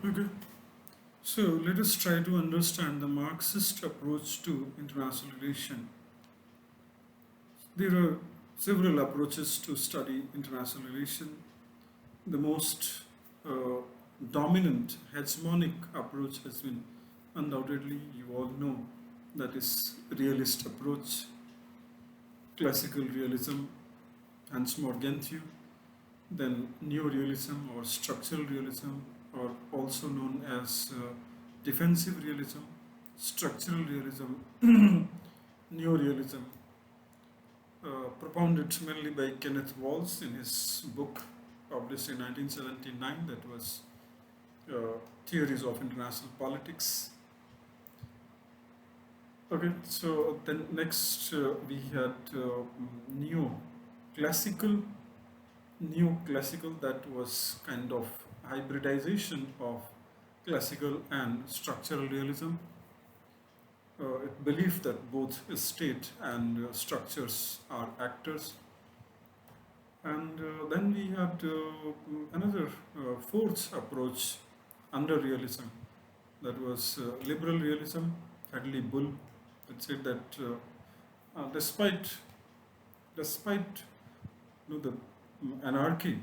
Okay, so let us try to understand the Marxist approach to international relation. There are several approaches to study international relation. The most uh, dominant hegemonic approach has been undoubtedly, you all know, that is realist approach, classical realism, Hans Morgenthau, then neo-realism or structural realism, or also known as defensive realism, structural realism, neo-realism, propounded mainly by Kenneth Walls in his book published in 1979, that was Theories of International Politics. Okay, so then next we had neo-classical. Neo-classical, that was kind of hybridization of classical and structural realism. It believed that both state and structures are actors. And then we had another fourth approach under realism, that was liberal realism. Hadley Bull had said that despite the anarchy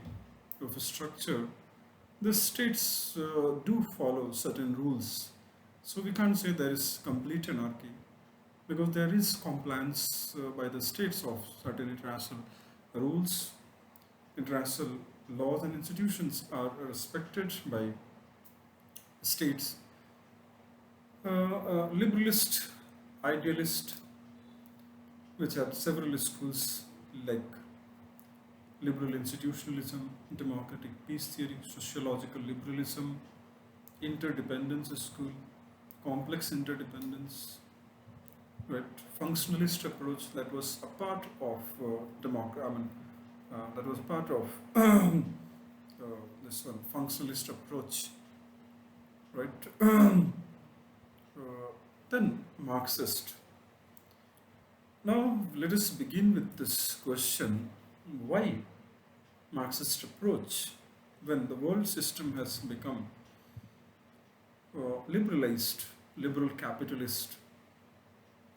of a structure, the states do follow certain rules. So we can't say there is complete anarchy, because there is compliance by the states of certain international rules. International laws and institutions are respected by states. Liberalist, idealist, which had several schools like liberal institutionalism, democratic peace theory, sociological liberalism, interdependence school, complex interdependence, right? Functionalist approach, that was a part of that was part of this one, functionalist approach, right? Then Marxist. Now let us begin with this question: why Marxist approach when the world system has become liberalized, liberal capitalist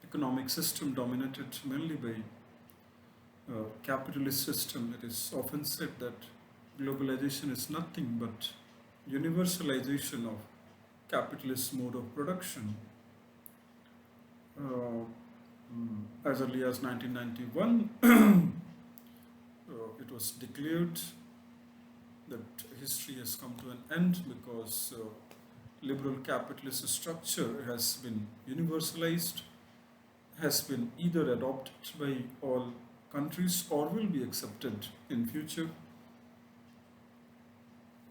economic system dominated mainly by capitalist system? It is often said that globalization is nothing but universalization of capitalist mode of production. Uh, as early as 1991, it was declared that history has come to an end because liberal capitalist structure has been universalized, has been either adopted by all countries or will be accepted in future.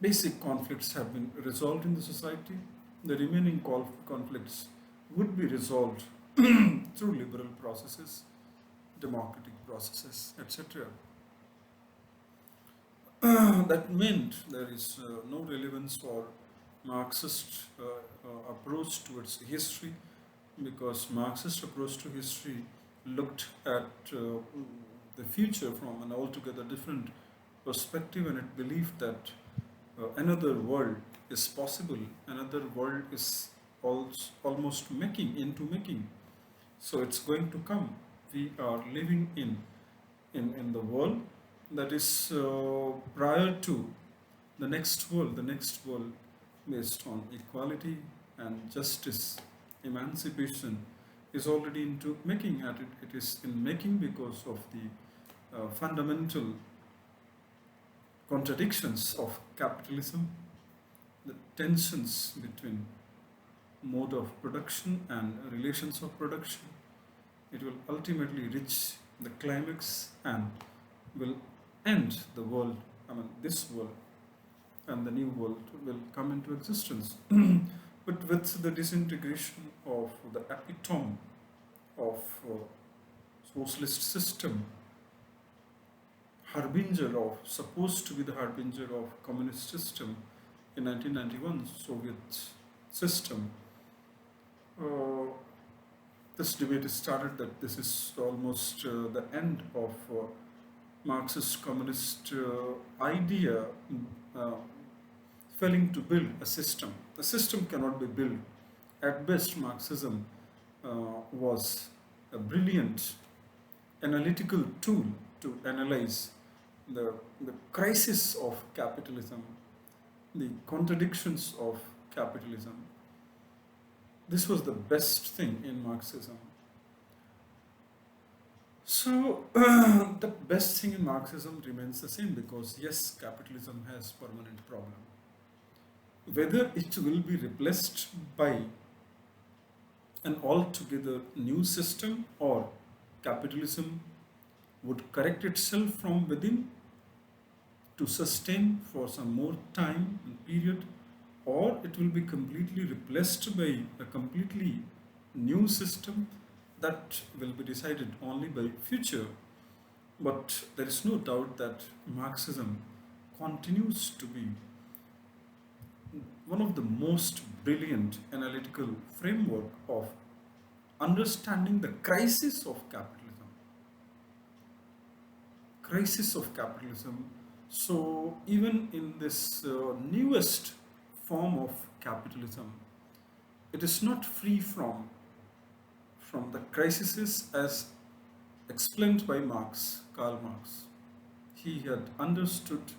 Basic conflicts have been resolved in the society. The remaining conflicts would be resolved through liberal processes, democratic processes, etc. That meant there is no relevance for Marxist approach towards history, because Marxist approach to history looked at the future from an altogether different perspective, and it believed that another world is possible, another world is almost making. So it's going to come. We are living in the world that is prior to the next world based on equality and justice, emancipation is already into making. At it is in making because of the fundamental contradictions of capitalism, the tensions between mode of production and relations of production. It will ultimately reach the climax and will end the world, this world, and the new world will come into existence. But with the disintegration of the epitome of socialist system, harbinger of, supposed to be the harbinger of communist system in 1991, Soviet system, uh, this debate started that this is almost the end of Marxist communist idea uh, failing to build a system. The system cannot be built. At best, Marxism was a brilliant analytical tool to analyze the, the crisis of capitalism, the contradictions of capitalism. This was the best thing in Marxism. So, the best thing in Marxism remains the same because, yes, capitalism has permanent problem. Whether it will be replaced by an altogether new system or capitalism would correct itself from within to sustain for some more time and period, or it will be completely replaced by a completely new system that will be decided only by future. But there is no doubt that Marxism continues to be one of the most brilliant analytical framework of understanding the crisis of capitalism. Crisis of capitalism. So even in this newest form of capitalism, it is not free from the crises as explained by Marx, Karl Marx. He had understood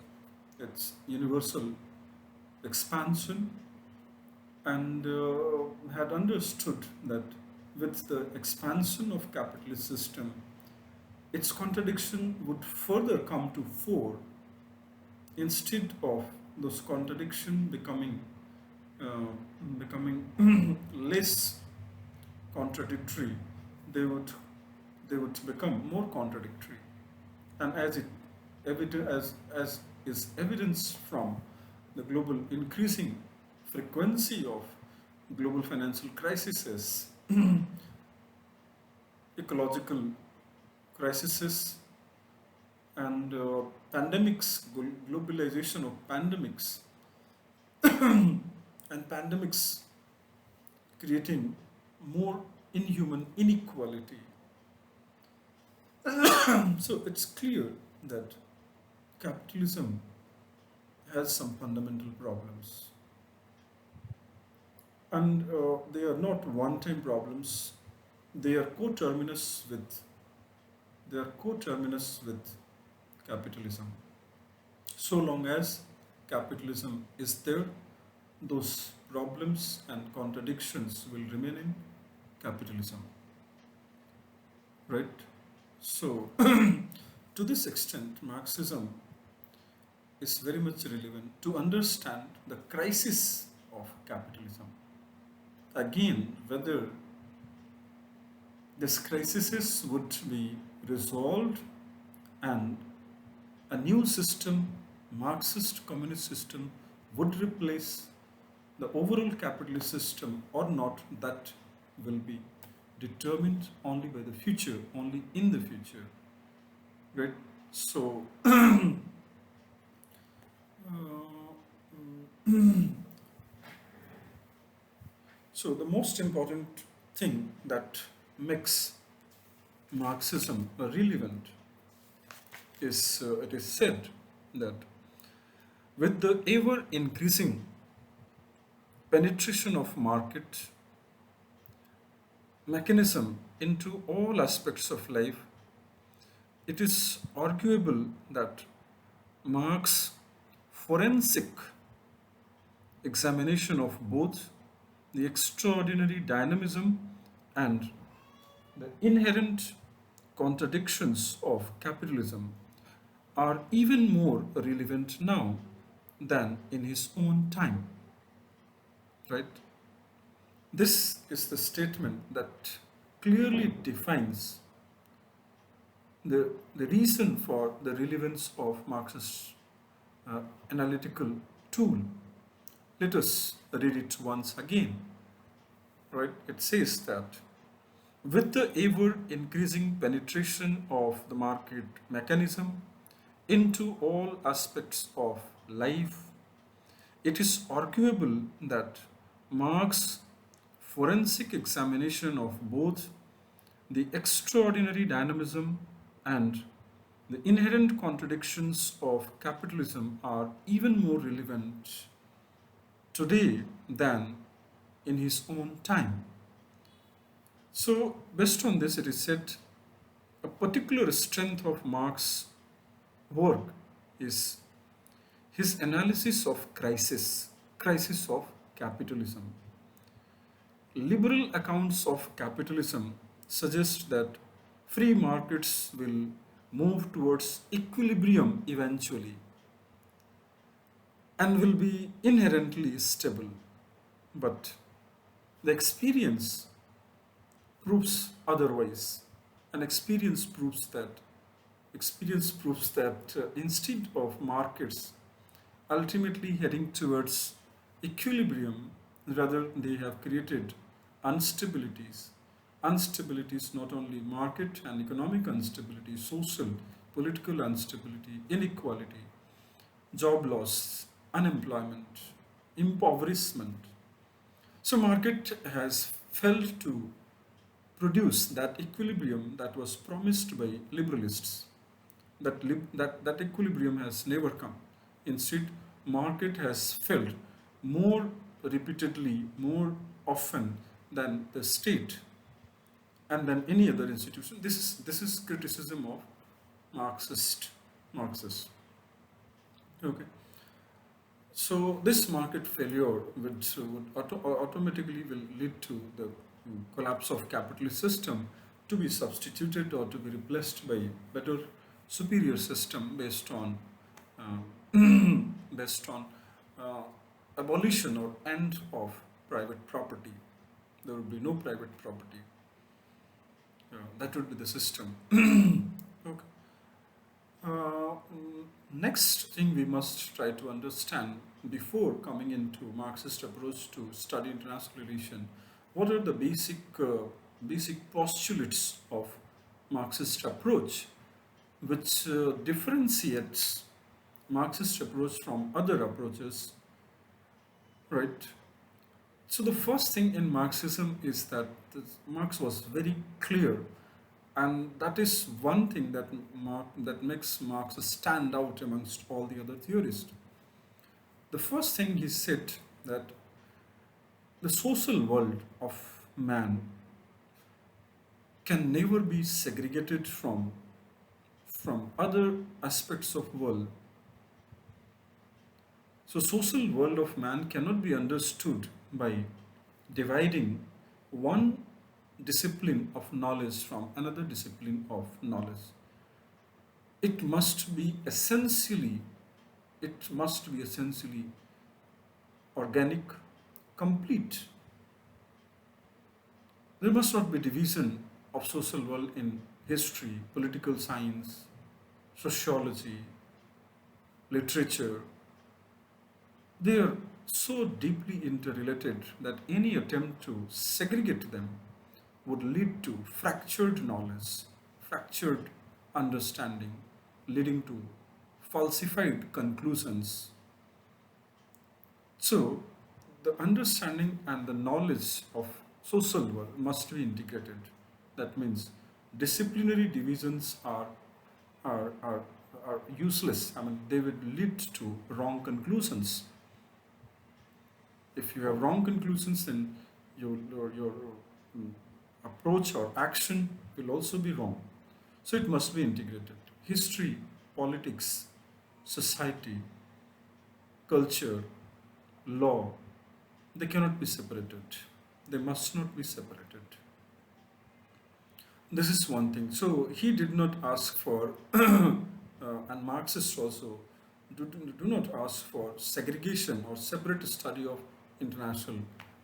its universal expansion and had understood that with the expansion of capitalist system, its contradiction would further come to fore instead of those contradiction becoming less contradictory, they would become more contradictory, and as is evidence from the global increasing frequency of global financial crises, ecological crises, and pandemics, globalization of pandemics, and pandemics creating more inhuman inequality. So it's clear that capitalism has some fundamental problems, and they are not one-time problems. They are coterminous with capitalism. So long as capitalism is there, those problems and contradictions will remain in capitalism. Right? So, to this extent, Marxism is very much relevant to understand the crisis of capitalism. Again, whether this crisis would be resolved and a new system, Marxist communist system, would replace the overall capitalist system or not, that will be determined only by the future, only in the future. Right? So, so the most important thing that makes Marxism relevant is it is said that with the ever increasing penetration of market mechanism into all aspects of life, it is arguable that Marx's forensic examination of both the extraordinary dynamism and the inherent contradictions of capitalism are even more relevant now than in his own time. Right? This is the statement that clearly defines the reason for the relevance of Marxist analytical tool. Let us read it once again. Right? It says that with the ever increasing penetration of the market mechanism into all aspects of life, it is arguable that Marx's forensic examination of both the extraordinary dynamism and the inherent contradictions of capitalism are even more relevant today than in his own time. So, based on this, it is said a particular strength of Marx's work is his analysis of crisis of capitalism. Liberal accounts of capitalism suggest that free markets will move towards equilibrium eventually and will be inherently stable. But the proves otherwise. And experience proves that instead of markets ultimately heading towards equilibrium, rather they have created instabilities. Instabilities, not only market and economic instability, social, political instability, inequality, job loss, unemployment, impoverishment. So market has failed to produce that equilibrium that was promised by liberalists. That equilibrium has never come. Instead, market has failed more repeatedly, more often than the state and than any other institution. This is criticism of Marxists. Okay. So this market failure would automatically will lead to the collapse of capitalist system, to be substituted or to be replaced by better superior system based on uh, abolition or end of private property. There would be no private property. That would be the system. Okay. Next thing we must try to understand before coming into Marxist approach to study international relation, what are the basic postulates of Marxist approach, which differentiates Marxist approach from other approaches, right? So the first thing in Marxism is that Marx was very clear, and that is one thing that makes Marx stand out amongst all the other theorists. The first thing he said that the social world of man can never be segregated from other aspects of world. So social world of man cannot be understood by dividing one discipline of knowledge from another discipline of knowledge. It must be essentially it must be essentially organic, complete. There must not be division of social world in history, political science, sociology, literature. They are so deeply interrelated that any attempt to segregate them would lead to fractured knowledge, fractured understanding, leading to falsified conclusions. So, the understanding and the knowledge of social world must be integrated. That means disciplinary divisions are, are, are useless. I mean, they would lead to wrong conclusions. If you have wrong conclusions, then your approach or action will also be wrong. So it must be integrated. History, politics, society, culture, law, they cannot be separated. They must not be separated. This is one thing. So he did not ask for, and Marxists also do not ask for segregation or separate study of international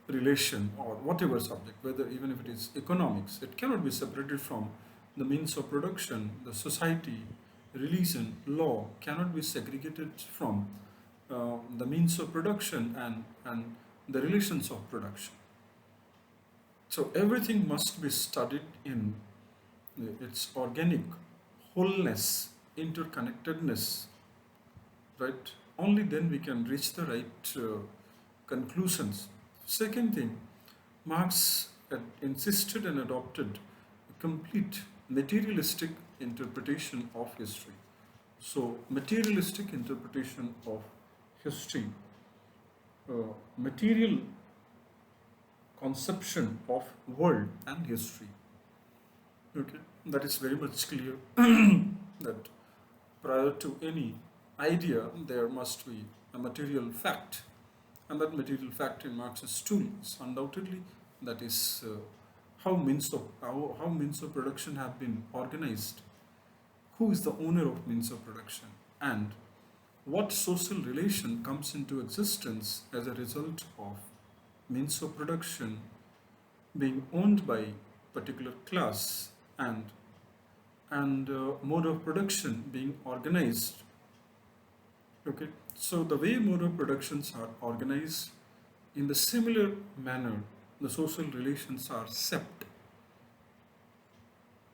relation or whatever subject, whether even if it is economics, it cannot be separated from the means of production, the society, religion, law cannot be segregated from the means of production and the relations of production. So everything must be studied in its organic wholeness, interconnectedness, right? Only then we can reach the right conclusions. Second thing, Marx insisted and adopted a complete materialistic interpretation of history. So, materialistic interpretation of history material conception of world and history. Okay, that is very much clear that prior to any idea, there must be a material fact, and that material fact in Marxist tool is undoubtedly that is how means of production have been organized, who is the owner of means of production, and what social relation comes into existence as a result of means of production being owned by particular class and mode of production being organized. Okay, so the way mode of productions are organized in the similar manner, the social relations are sept.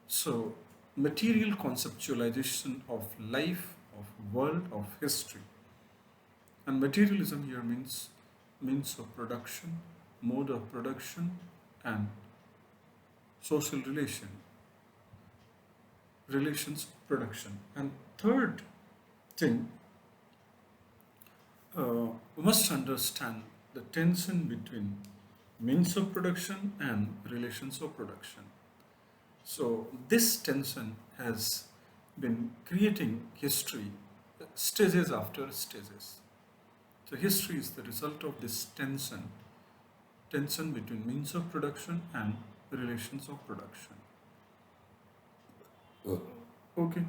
So material conceptualization of life, of world, of history, and materialism here means means of production, mode of production, and social relations of production. And third thing, we must understand the tension between means of production and relations of production. So this tension has been creating history stages after stages. So history is the result of this tension between means of production and relations of production. Okay,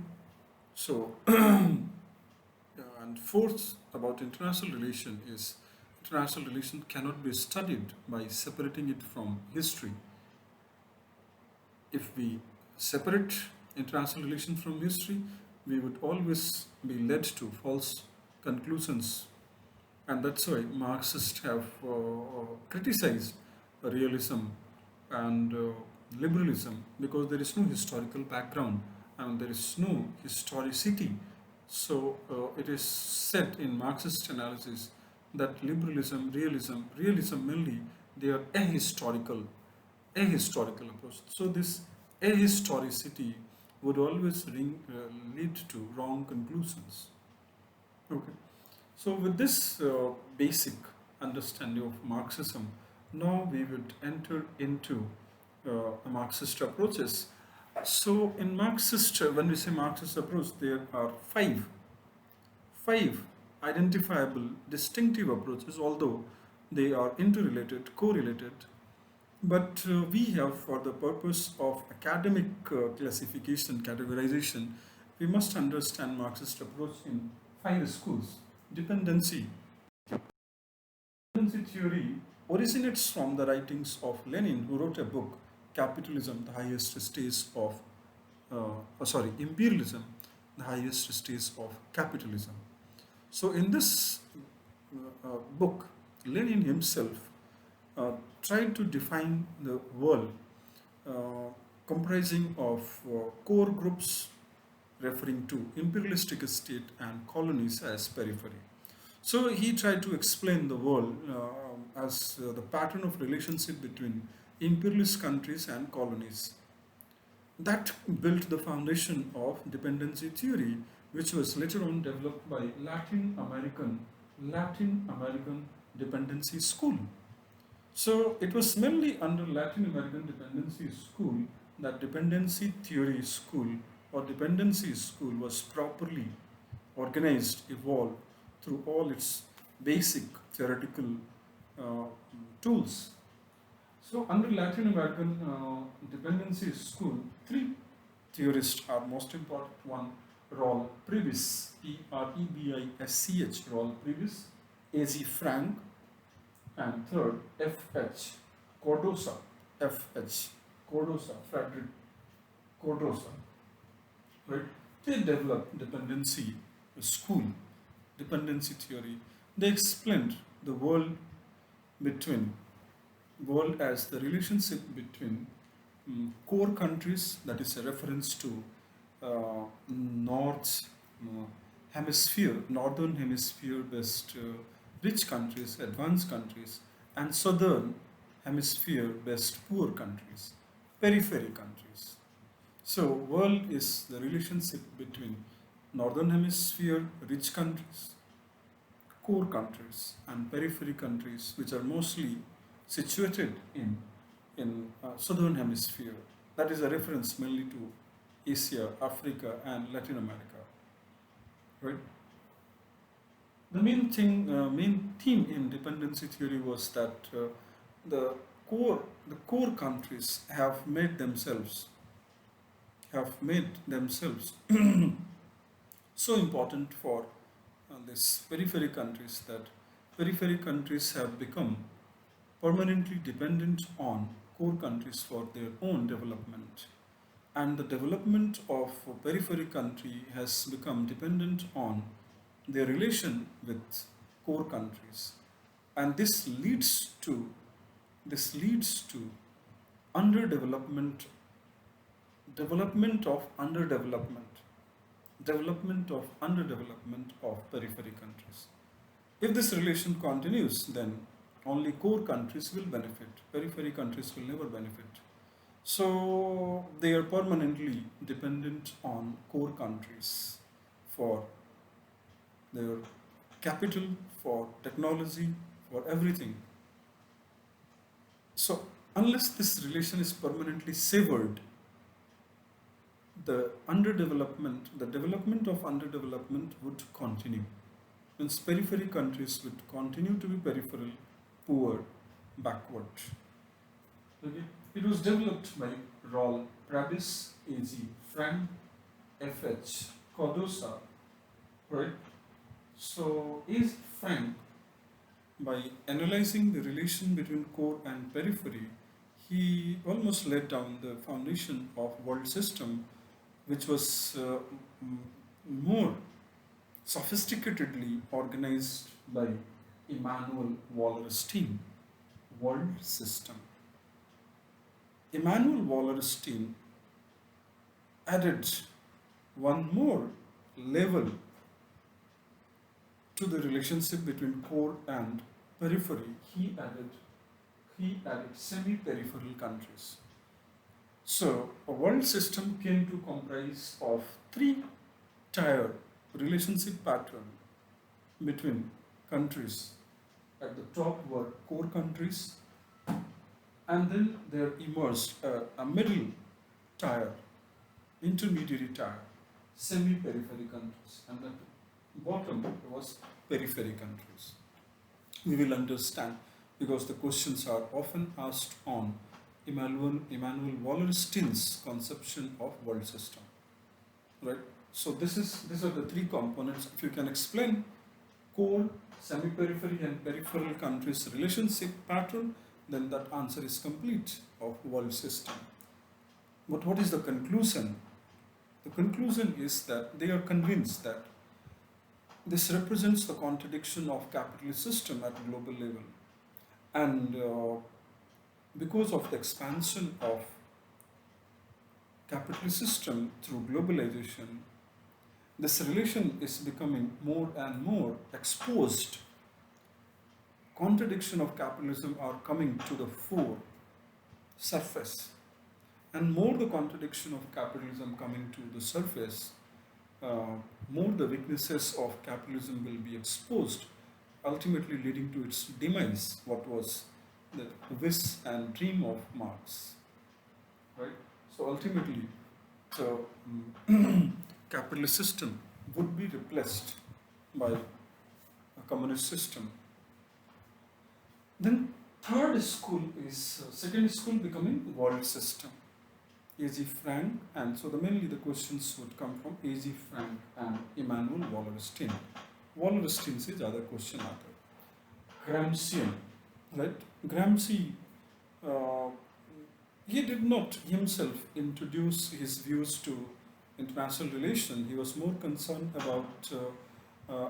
so and fourth about international relation is international relation cannot be studied by separating it from history. If we separate international relations from history, we would always be led to false conclusions, and that's why Marxists have criticized realism and liberalism, because there is no historical background and there is no historicity. So it is said in Marxist analysis that liberalism, realism mainly, they are ahistorical approach. So this ahistoricity would always lead to wrong conclusions. Okay. So with this basic understanding of Marxism, now we would enter into Marxist approaches. So in Marxist, when we say Marxist approach, there are five identifiable distinctive approaches, although they are interrelated, correlated. But we have, for the purpose of academic classification, categorization, we must understand Marxist approach in five schools. Dependency. Dependency theory originates from the writings of Lenin, who wrote a book, Capitalism, the highest stage of, Imperialism, the highest stage of capitalism. So in this book, Lenin himself tried to define the world comprising of core groups referring to imperialistic state and colonies as periphery. So he tried to explain the world as the pattern of relationship between imperialist countries and colonies. That built the foundation of dependency theory, which was later on developed by Latin American dependency school. So it was mainly under Latin American dependency school that dependency theory school or dependency school was properly organized, evolved through all its basic theoretical uh, tools. So under Latin American dependency school, three theorists are most important. One, Raul Prebisch, Prebisch, Raul Prebisch, A.Z. Frank, and third, F.H. Cardoso, F.H. Cardoso, Frederick Cardoso. Right? They developed dependency school, dependency theory. They explained the between world as the relationship between core countries, that is a reference to north northern hemisphere based rich countries, advanced countries, and southern hemisphere based poor countries, periphery countries. So world is the relationship between northern hemisphere rich countries core countries and periphery countries, which are mostly situated in southern hemisphere. That is a reference mainly to Asia, Africa, and Latin America. Right. The main theme in dependency theory was that the the core countries have made themselves so important for these periphery countries that periphery countries have become permanently dependent on core countries for their own development. And the development of a periphery country has become dependent on their relation with core countries. And this leads to underdevelopment, development of underdevelopment, development of underdevelopment of periphery countries. If this relation continues, then only core countries will benefit, periphery countries will never benefit. So they are permanently dependent on core countries for their capital, for technology, for everything. So unless this relation is permanently severed, the development of underdevelopment would continue. Means periphery countries would continue to be peripheral, poor, backward. Okay. It was developed by Raul Prabis, A.G. Frank, F.H. Cardosa, right? So, is Frank, by analyzing the relation between core and periphery, he almost laid down the foundation of world system, which was more sophisticatedly organized by Immanuel Wallerstein. World system. Immanuel Wallerstein added one more level to the relationship between core and periphery. He added semi-peripheral countries. So a world system came to comprise of three-tier relationship pattern between countries. At the top were core countries, and then there emerged a middle tier, intermediary tier, semi-periphery countries, and at the bottom was periphery countries. We will understand because the questions are often asked on Immanuel Wallerstein's conception of world system. Right? So these are the three components. If you can explain core, semi-periphery and peripheral countries relationship pattern, then that answer is complete of world system. But what is the conclusion? The conclusion is that they are convinced that this represents the contradiction of capitalist system at a global level. And because of the expansion of capitalist system through globalization, this relation is becoming more and more exposed. Contradiction of capitalism are coming to the fore, surface. And more the contradiction of capitalism coming to the surface, more the weaknesses of capitalism will be exposed, ultimately leading to its demise, what was the wish and dream of Marx. Right? So ultimately, the capitalist system would be replaced by a communist system. Then second school becoming world system. A.G. Frank, and so mainly the questions would come from A.G. Frank and Immanuel Wallerstein. Wallerstein is the other question author. Gramscian, right? Gramsci, he did not himself introduce his views to international relation. He was more concerned about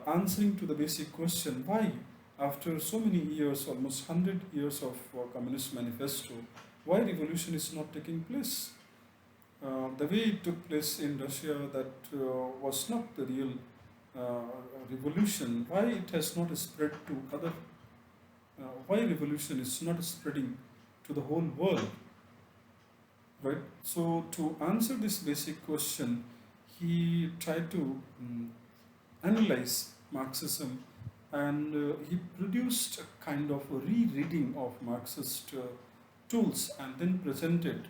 answering to the basic question, why after so many years, almost 100 years of Communist Manifesto, why revolution is not taking place? The way it took place in Russia, that was not the real revolution. Why it has not spread to other? Why revolution is not spreading to the whole world? Right. So to answer this basic question, he tried to analyze Marxism and he produced a kind of a rereading of Marxist tools and then presented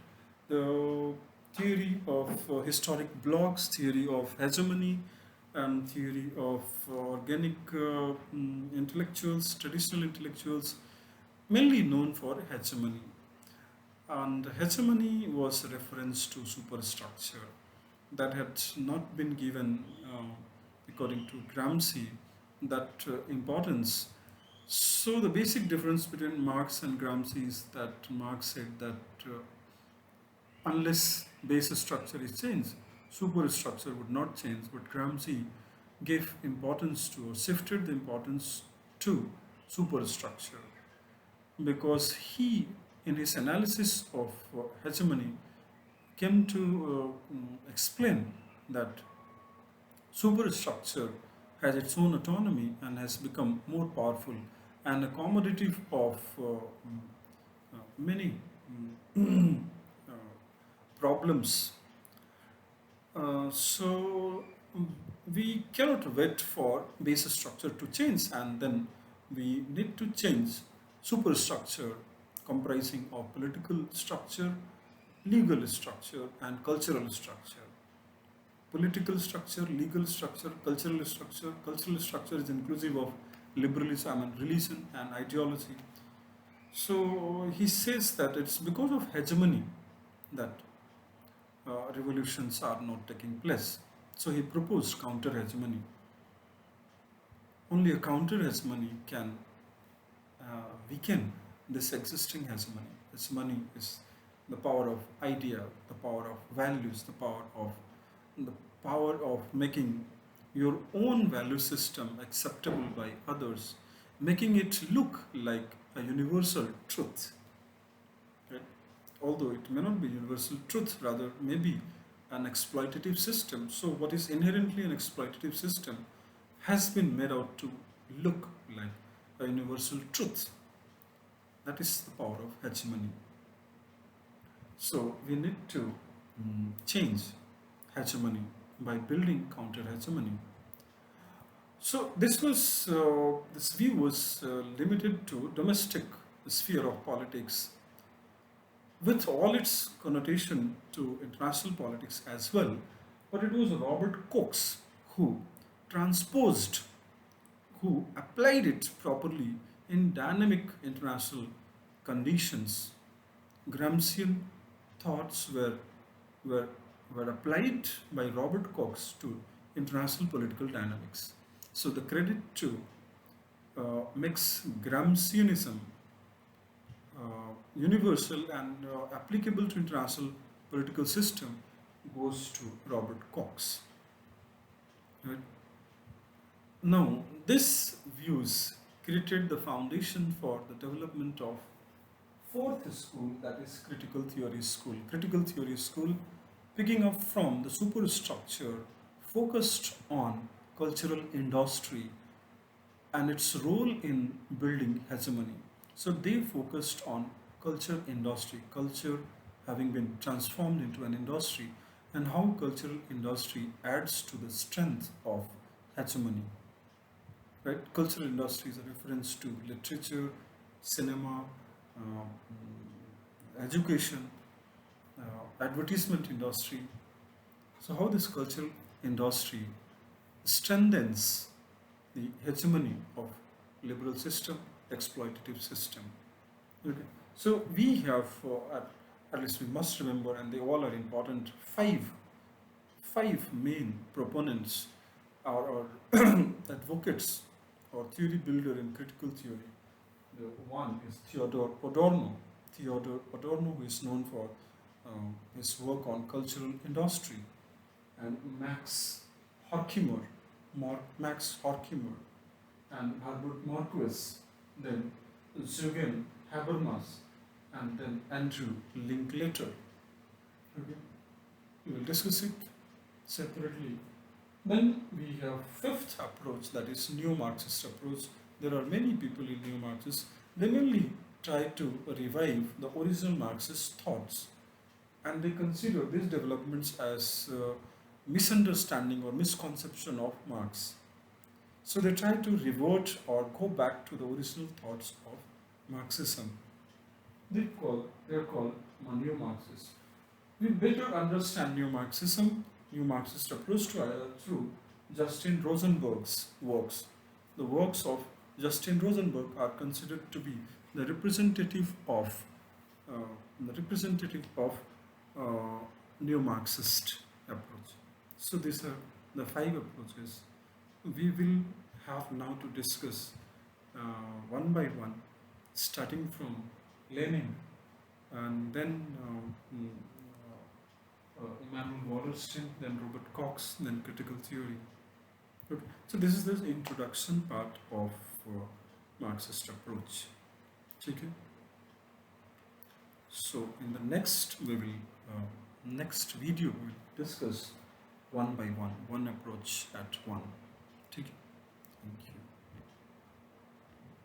the theory of historic blocks, theory of hegemony, and theory of organic intellectuals, traditional intellectuals, mainly known for hegemony. And hegemony was a reference to superstructure that had not been given, according to Gramsci, that importance. So the basic difference between Marx and Gramsci is that Marx said that unless base structure is changed, superstructure would not change. But Gramsci gave importance to, or shifted the importance to, superstructure, because he, in his analysis of hegemony, came to explain that superstructure has its own autonomy and has become more powerful and accommodative of many uh, problems. So we cannot wait for base structure to change, and then we need to change superstructure comprising of political structure, legal structure, and cultural structure. Political structure, legal structure, cultural structure. Cultural structure is inclusive of liberalism and religion and ideology. So he says that it's because of hegemony that revolutions are not taking place. So he proposed counter hegemony. Only a counter hegemony can weaken this existing hegemony. Hegemony is the power of idea, the power of values, the power of making your own value system acceptable by others, making it look like a universal truth. Right? Although it may not be universal truth, rather maybe an exploitative system. So what is inherently an exploitative system has been made out to look like a universal truth. That is the power of hegemony. So we need to change hegemony by building counter hegemony. So this view was limited to domestic sphere of politics, with all its connotation to international politics as well. But it was Robert Cox who transposed, who applied it properly in dynamic international conditions. Gramscian thoughts were, were applied by Robert Cox to international political dynamics. So the credit to makes Gramscianism universal and applicable to international political system goes to Robert Cox. Right? Now, this views created the foundation for the development of fourth school, that is critical theory school. Critical theory school, picking up from the superstructure, focused on cultural industry and its role in building hegemony. So they focused on culture industry, culture having been transformed into an industry, and how cultural industry adds to the strength of hegemony. Right? Cultural industry is a reference to literature, cinema, education, advertisement industry. So how this cultural industry strengthens the hegemony of liberal system, exploitative system. Okay. So we have, at least we must remember, and they all are important, five main proponents or advocates or theory builder in critical theory. The one is Theodore Adorno. Theodore Adorno, who is known for his work on cultural industry, and Max Horkheimer, and Herbert Marcuse, then Jürgen Habermas, and then Andrew Linklater. Okay. We will discuss it separately. Then we have fifth approach, that is neo-Marxist approach. There are many people in neo-Marxist. They mainly try to revive the original Marxist thoughts, and they consider these developments as misunderstanding or misconception of Marx. So they try to revert or go back to the original thoughts of Marxism. They're called neo-Marxists. We better understand neo-Marxism, new Marxist approach to I.R. through Justin Rosenberg's works. The works of Justin Rosenberg are considered to be the representative of uh, neo-Marxist approach. So these are the five approaches. We will have now to discuss one by one, starting from Lenin and then Immanuel Wallerstein, then Robert Cox, then critical theory. Okay. So this is the introduction part of Marxist approach. Okay. So in the next next video we will discuss one by one approach at one. Okay. Thank you.